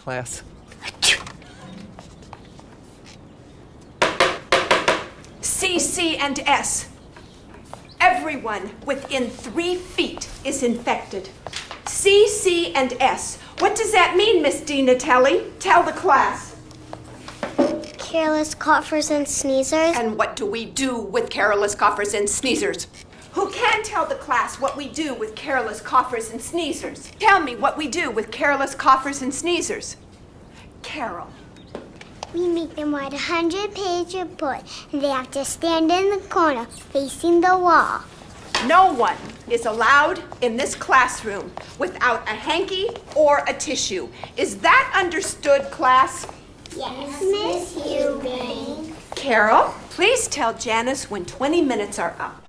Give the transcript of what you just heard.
class. C, C, and S. Everyone within 3 feet is infected. C, C, and S. What does that mean, Miss DiNatale? Tell the class. Careless coughers and sneezers. And what do we do with careless coughers and sneezers? Who can tell the class what we do with careless coughers and sneezers? Tell me what we do with careless coughers and sneezers. Carol. We make them write a 100-page report, and they have to stand in the corner facing the wall. No one is allowed in this classroom without a hanky or a tissue. Is that understood, class? Yes, Miss Eubank. Carol, please tell Janice when 20 minutes are up.